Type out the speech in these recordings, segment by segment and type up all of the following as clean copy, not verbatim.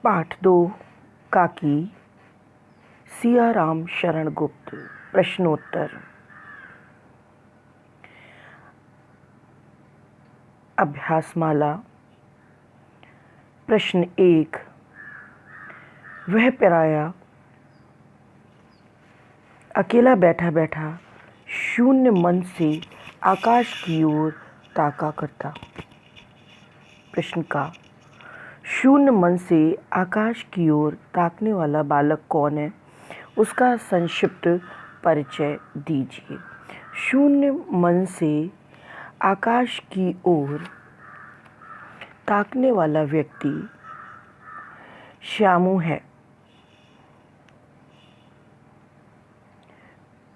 पाठ 2 काकी सियाराम शरण गुप्त प्रश्नोत्तर। अभ्यासमाला। प्रश्न 1। वह पराया अकेला बैठा बैठा शून्य मन से आकाश की ओर ताका करता। प्रश्न का शून्य मन से आकाश की ओर ताकने वाला बालक कौन है, उसका संक्षिप्त परिचय दीजिए। शून्य मन से आकाश की ओर ताकने वाला व्यक्ति श्यामू है।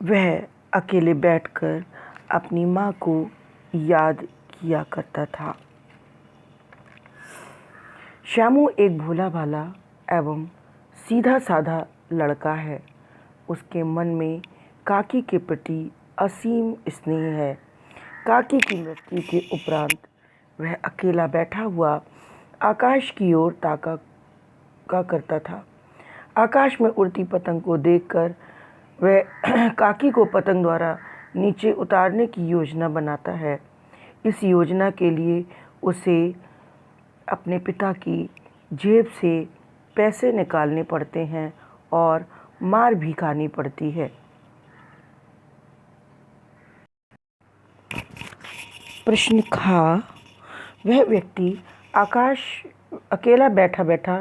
वह अकेले बैठकर अपनी माँ को याद किया करता था। श्यामू एक भोला भाला एवं सीधा साधा लड़का है। उसके मन में काकी के प्रति असीम स्नेह है। काकी की मृत्यु के उपरांत वह अकेला बैठा हुआ आकाश की ओर ताका करता था। आकाश में उड़ती पतंग को देखकर वह काकी को पतंग द्वारा नीचे उतारने की योजना बनाता है। इस योजना के लिए उसे अपने पिता की जेब से पैसे निकालने पड़ते हैं और मार भी खानी पड़ती है। प्रश्न खा वह व्यक्ति आकाश अकेला बैठा बैठा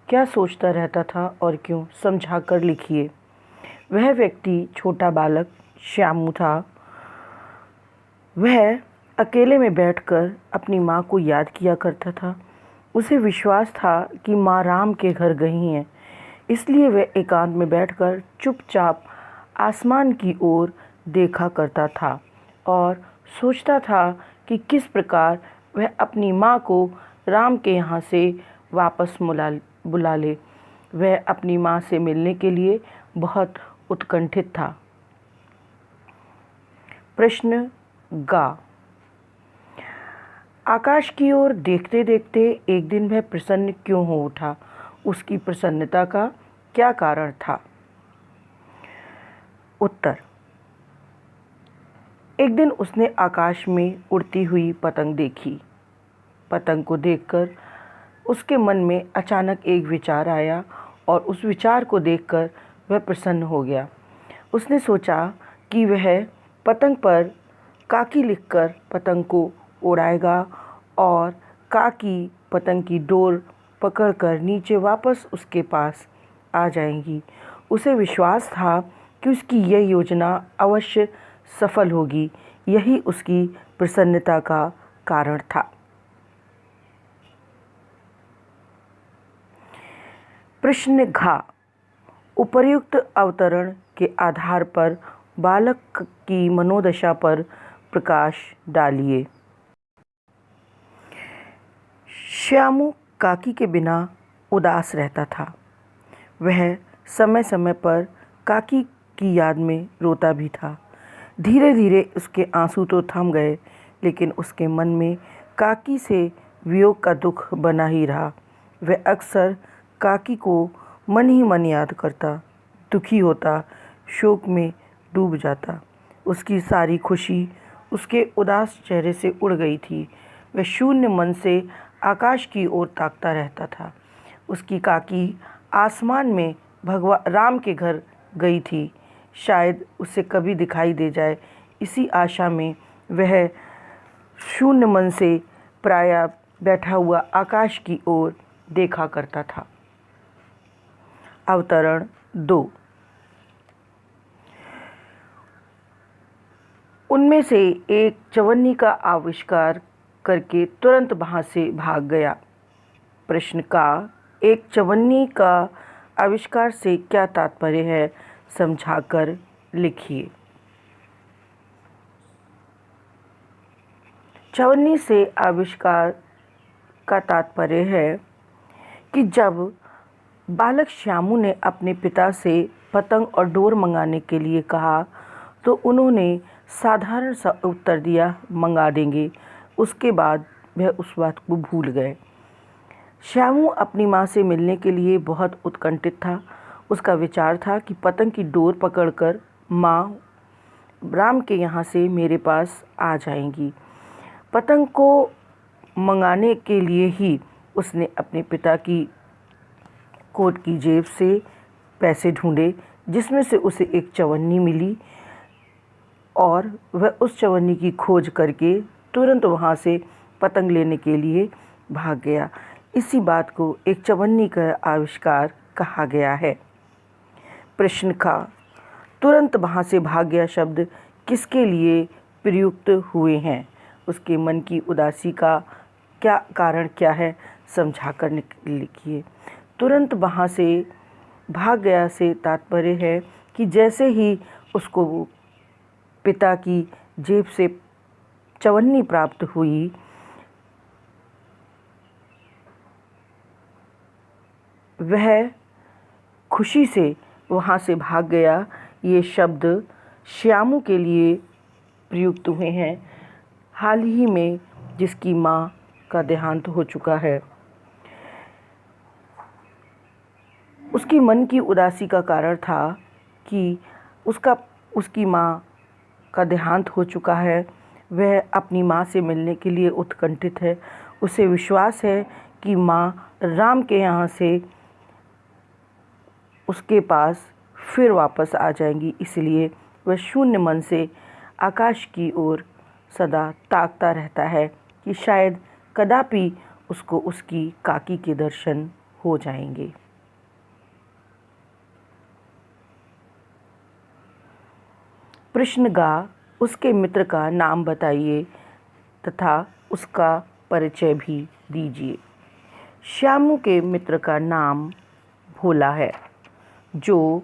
क्या सोचता रहता था और क्यों, समझाकर लिखिए। वह व्यक्ति छोटा बालक श्यामू था। वह अकेले में बैठकर अपनी माँ को याद किया करता था। उसे विश्वास था कि माँ राम के घर गई हैं, इसलिए वह एकांत में बैठकर चुपचाप आसमान की ओर देखा करता था और सोचता था कि किस प्रकार वह अपनी माँ को राम के यहाँ से वापस बुला ले। वह अपनी माँ से मिलने के लिए बहुत उत्कंठित था। प्रश्न गा। आकाश की ओर देखते देखते एक दिन वह प्रसन्न क्यों हो उठा? उसकी प्रसन्नता का क्या कारण था? उत्तर। एक दिन उसने आकाश में उड़ती हुई पतंग देखी। पतंग को देखकर उसके मन में अचानक एक विचार आया और उस विचार को देखकर वह प्रसन्न हो गया। उसने सोचा कि वह पतंग पर काकी लिखकर पतंग को उड़ाएगा और काकी पतंग की डोर पकड़कर नीचे वापस उसके पास आ जाएंगी। उसे विश्वास था कि उसकी यह योजना अवश्य सफल होगी। यही उसकी प्रसन्नता का कारण था। प्रश्न घा। उपर्युक्त अवतरण के आधार पर बालक की मनोदशा पर प्रकाश डालिए। श्यामू काकी के बिना उदास रहता था। वह समय समय पर काकी की याद में रोता भी था। धीरे धीरे उसके आंसू तो थम गए, लेकिन उसके मन में काकी से वियोग का दुख बना ही रहा। वह अक्सर काकी को मन ही मन याद करता, दुखी होता, शोक में डूब जाता। उसकी सारी खुशी उसके उदास चेहरे से उड़ गई थी। वह शून्य मन से आकाश की ओर ताकता रहता था। उसकी काकी आसमान में भगवान राम के घर गई थी। शायद उसे कभी दिखाई दे जाए, इसी आशा में वह शून्य मन से प्रायः बैठा हुआ आकाश की ओर देखा करता था। अवतरण 2। उनमें से एक चवन्नी का आविष्कार करके तुरंत वहाँ से भाग गया। प्रश्न का एक चवन्नी का आविष्कार से क्या तात्पर्य है, समझाकर लिखिए। चवन्नी से आविष्कार का तात्पर्य है कि जब बालक श्यामू ने अपने पिता से पतंग और डोर मंगाने के लिए कहा तो उन्होंने साधारण सा उत्तर दिया, मंगा देंगे। उसके बाद वह उस बात को भूल गए। श्यामू अपनी माँ से मिलने के लिए बहुत उत्कंठित था। उसका विचार था कि पतंग की डोर पकड़कर माँ राम के यहाँ से मेरे पास आ जाएंगी। पतंग को मंगाने के लिए ही उसने अपने पिता की कोट की जेब से पैसे ढूंढे, जिसमें से उसे एक चवन्नी मिली और वह उस चवन्नी की खोज करके तुरंत वहाँ से पतंग लेने के लिए भाग गया। इसी बात को एक चवन्नी का आविष्कार कहा गया है। प्रश्न का तुरंत वहाँ से भाग गया शब्द किसके लिए प्रयुक्त हुए हैं? उसके मन की उदासी का क्या कारण क्या है, समझाकर लिखिए। तुरंत वहाँ से भाग गया से तात्पर्य है कि जैसे ही उसको पिता की जेब से चवन्नी प्राप्त हुई, वह खुशी से वहाँ से भाग गया। ये शब्द श्यामू के लिए प्रयुक्त हुए हैं, हाल ही में जिसकी माँ का देहांत हो चुका है। उसकी मन की उदासी का कारण था कि उसकी माँ का देहांत हो चुका है। वह अपनी माँ से मिलने के लिए उत्कंठित है। उसे विश्वास है कि माँ राम के यहाँ से उसके पास फिर वापस आ जाएंगी, इसलिए वह शून्य मन से आकाश की ओर सदा ताकता रहता है कि शायद कदापि उसको उसकी काकी के दर्शन हो जाएंगे। प्रश्न गा, उसके मित्र का नाम बताइए तथा उसका परिचय भी दीजिए। श्यामू के मित्र का नाम भोला है, जो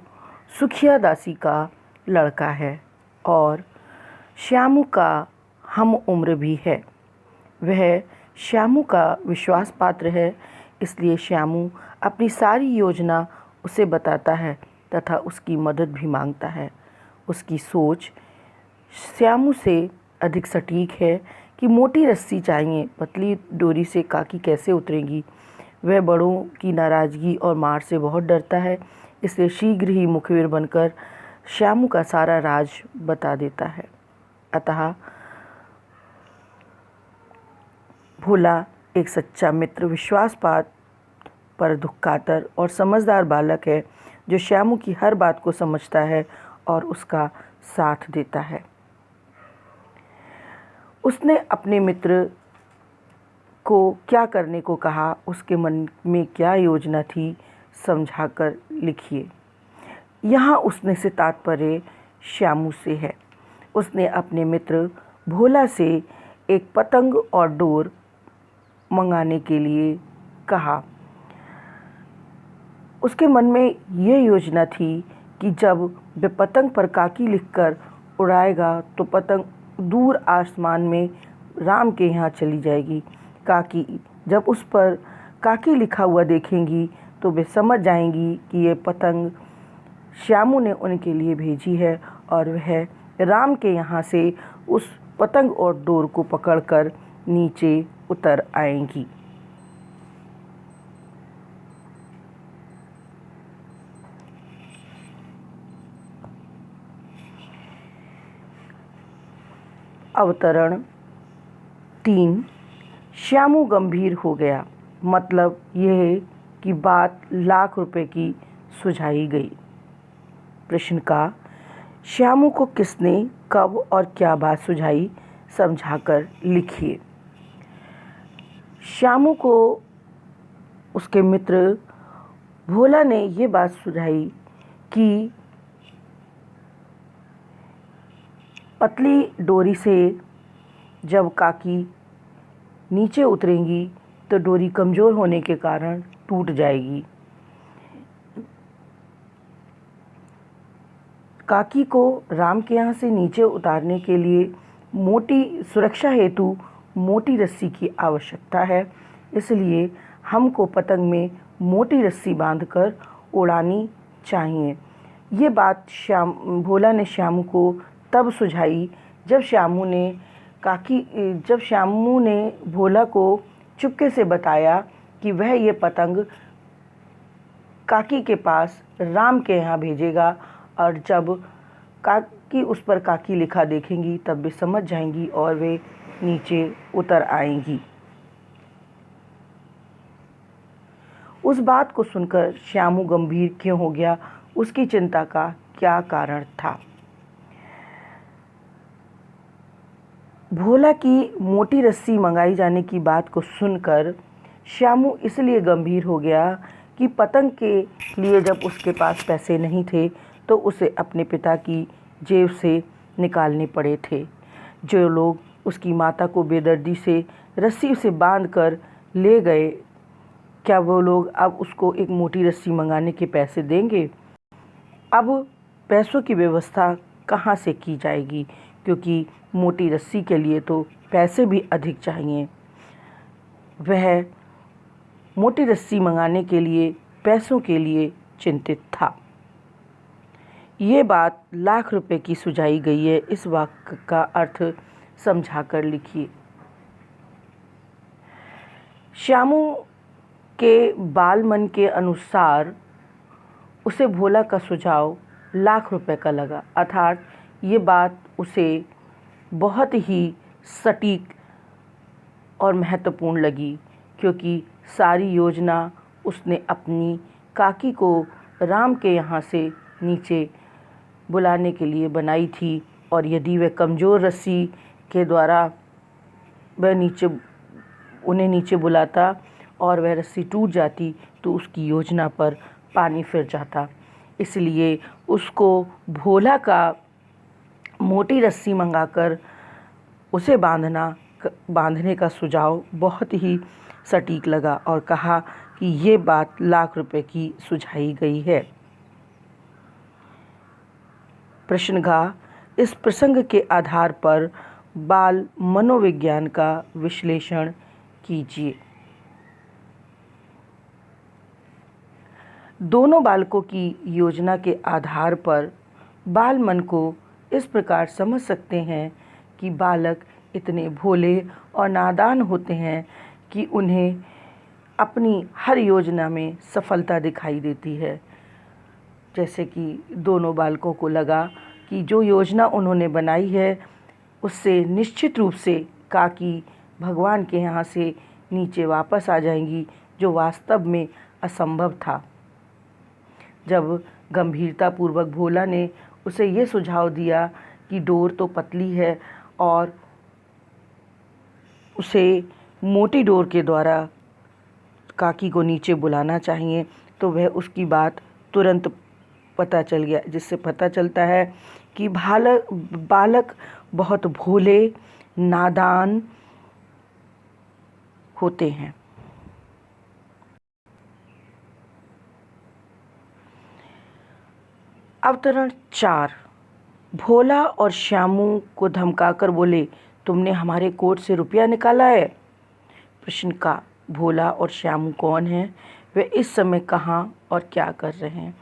सुखिया दासी का लड़का है और श्यामू का हम उम्र भी है। वह श्यामू का विश्वास पात्र है, इसलिए श्यामू अपनी सारी योजना उसे बताता है तथा उसकी मदद भी मांगता है। उसकी सोच श्यामू से अधिक सटीक है कि मोटी रस्सी चाहिए, पतली डोरी से काकी कैसे उतरेगी। वह बड़ों की नाराज़गी और मार से बहुत डरता है, इसलिए शीघ्र ही मुखबिर बनकर श्यामू का सारा राज बता देता है। अतः भोला एक सच्चा मित्र, विश्वासपात पर दुखकातर और समझदार बालक है, जो श्यामू की हर बात को समझता है और उसका साथ देता है। उसने अपने मित्र को क्या करने को कहा, उसके मन में क्या योजना थी, समझाकर लिखिए। यहाँ उसने से तात्पर्य श्यामू से है। उसने अपने मित्र भोला से एक पतंग और डोर मंगाने के लिए कहा। उसके मन में यह योजना थी कि जब वह पतंग पर काकी लिखकर उड़ाएगा तो पतंग दूर आसमान में राम के यहाँ चली जाएगी। काकी जब उस पर काकी लिखा हुआ देखेंगी तो वे समझ जाएंगी कि ये पतंग श्यामू ने उनके लिए भेजी है और वह राम के यहाँ से उस पतंग और डोर को पकड़कर नीचे उतर आएंगी। अवतरण 3। श्यामू गंभीर हो गया। मतलब यह कि बात लाख रुपए की सुझाई गई। प्रश्न का श्यामू को किसने कब और क्या बात सुझाई, समझाकर लिखिए। श्यामू को उसके मित्र भोला ने ये बात सुझाई कि पतली डोरी से जब काकी नीचे उतरेंगी तो डोरी कमज़ोर होने के कारण टूट जाएगी। काकी को राम के यहाँ से नीचे उतारने के लिए मोटी सुरक्षा हेतु मोटी रस्सी की आवश्यकता है, इसलिए हमको पतंग में मोटी रस्सी बांधकर उड़ानी चाहिए। ये बात भोला ने श्यामू को तब सुझाई जब श्यामू ने भोला को चुपके से बताया कि वह ये पतंग काकी के पास राम के यहाँ भेजेगा, और जब काकी उस पर काकी लिखा देखेंगी तब वे समझ जाएंगी और वे नीचे उतर आएंगी। उस बात को सुनकर श्यामू गंभीर क्यों हो गया? उसकी चिंता का क्या कारण था? भोला की मोटी रस्सी मंगाई जाने की बात को सुनकर श्यामू इसलिए गंभीर हो गया कि पतंग के लिए जब उसके पास पैसे नहीं थे तो उसे अपने पिता की जेब से निकालने पड़े थे। जो लोग उसकी माता को बेदर्दी से रस्सी से बांध कर ले गए, क्या वो लोग अब उसको एक मोटी रस्सी मंगाने के पैसे देंगे? अब पैसों की व्यवस्था कहाँ से की जाएगी, क्योंकि मोटी रस्सी के लिए तो पैसे भी अधिक चाहिए। वह मोटी रस्सी मंगाने के लिए पैसों के लिए चिंतित था। ये बात लाख रुपए की सुझाई गई है। इस वाक्य का अर्थ समझाकर लिखिए। श्यामू के बाल मन के अनुसार उसे भोला का सुझाव लाख रुपए का लगा, अर्थात ये बात उसे बहुत ही सटीक और महत्वपूर्ण लगी, क्योंकि सारी योजना उसने अपनी काकी को राम के यहाँ से नीचे बुलाने के लिए बनाई थी, और यदि वह कमज़ोर रस्सी के द्वारा वह उन्हें नीचे बुलाता और वह रस्सी टूट जाती तो उसकी योजना पर पानी फिर जाता। इसलिए उसको भोला का मोटी रस्सी मंगाकर उसे बांधने का सुझाव बहुत ही सटीक लगा और कहा कि ये बात लाख रुपए की सुझाई गई है। प्रश्नगा, इस प्रसंग के आधार पर बाल मनोविज्ञान का विश्लेषण कीजिए। दोनों बालकों की योजना के आधार पर बाल मन को इस प्रकार समझ सकते हैं कि बालक इतने भोले और नादान होते हैं कि उन्हें अपनी हर योजना में सफलता दिखाई देती है। जैसे कि दोनों बालकों को लगा कि जो योजना उन्होंने बनाई है उससे निश्चित रूप से काकी भगवान के यहाँ से नीचे वापस आ जाएंगी, जो वास्तव में असंभव था। जब गंभीरतापूर्वक भोला ने उसे ये सुझाव दिया कि डोर तो पतली है और उसे मोटी डोर के द्वारा काकी को नीचे बुलाना चाहिए, तो वह उसकी बात तुरंत पता चल गया, जिससे पता चलता है कि बालक बहुत भोले नादान होते हैं। अवतरण 4। भोला और श्यामू को धमकाकर बोले, तुमने हमारे कोट से रुपया निकाला है? प्रश्न का, भोला और श्यामू कौन हैं? वे इस समय कहाँ और क्या कर रहे हैं?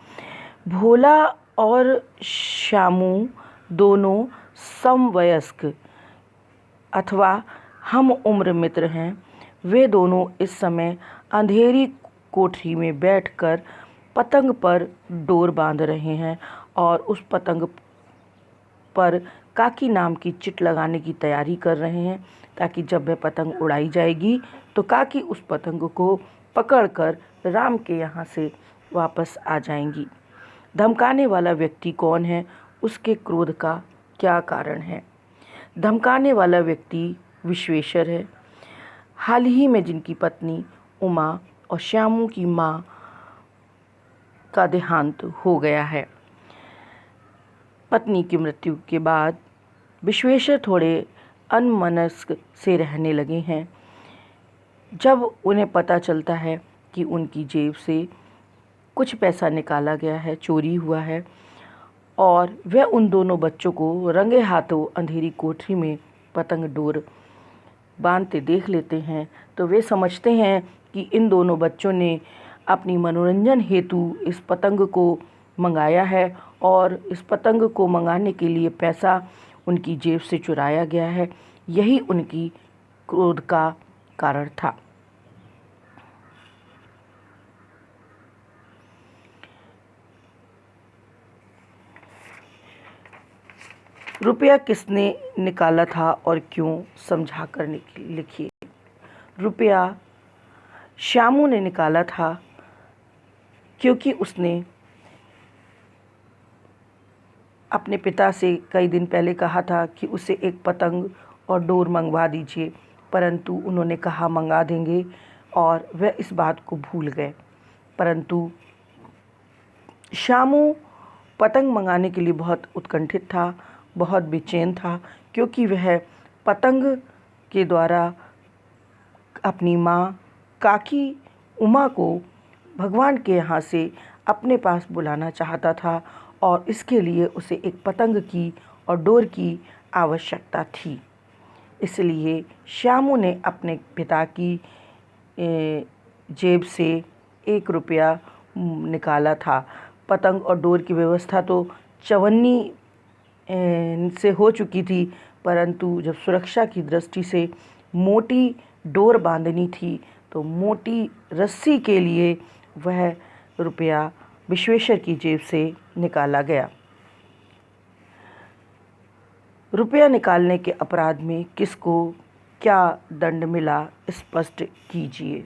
भोला और श्यामू दोनों समवयस्क अथवा हम उम्र मित्र हैं। वे दोनों इस समय अंधेरी कोठरी में बैठकर पतंग पर डोर बांध रहे हैं और उस पतंग पर काकी नाम की चिट लगाने की तैयारी कर रहे हैं, ताकि जब वह पतंग उड़ाई जाएगी तो काकी उस पतंग को पकड़कर राम के यहाँ से वापस आ जाएंगी। धमकाने वाला व्यक्ति कौन है? उसके क्रोध का क्या कारण है? धमकाने वाला व्यक्ति विश्वेश्वर है। हाल ही में जिनकी पत्नी उमा और श्यामू की माँ का देहांत हो गया है। पत्नी की मृत्यु के बाद विश्वेश्वर थोड़े अनमनस्क से रहने लगे हैं। जब उन्हें पता चलता है कि उनकी जेब से कुछ पैसा निकाला गया है, चोरी हुआ है, और वह उन दोनों बच्चों को रंगे हाथों अंधेरी कोठरी में पतंग डोर बांधते देख लेते हैं, तो वे समझते हैं कि इन दोनों बच्चों ने अपनी मनोरंजन हेतु इस पतंग को मंगाया है और इस पतंग को मंगाने के लिए पैसा उनकी जेब से चुराया गया है। यही उनकी क्रोध का कारण था। रुपया किसने निकाला था और क्यों, समझा कर लिखिए। रुपया श्यामू ने निकाला था क्योंकि उसने अपने पिता से कई दिन पहले कहा था कि उसे एक पतंग और डोर मंगवा दीजिए, परंतु उन्होंने कहा मंगा देंगे और वह इस बात को भूल गए। परंतु श्यामू पतंग मंगाने के लिए बहुत उत्कंठित था, बहुत बेचैन था, क्योंकि वह पतंग के द्वारा अपनी माँ काकी उमा को भगवान के यहाँ से अपने पास बुलाना चाहता था और इसके लिए उसे एक पतंग की और डोर की आवश्यकता थी। इसलिए श्यामू ने अपने पिता की जेब से 1 रुपया निकाला था। पतंग और डोर की व्यवस्था तो चवन्नी से हो चुकी थी, परंतु जब सुरक्षा की दृष्टि से मोटी डोर बांधनी थी तो मोटी रस्सी के लिए वह रुपया विश्वेश्वर की जेब से निकाला गया। रुपया निकालने के अपराध में किसको क्या दंड मिला, स्पष्ट कीजिए।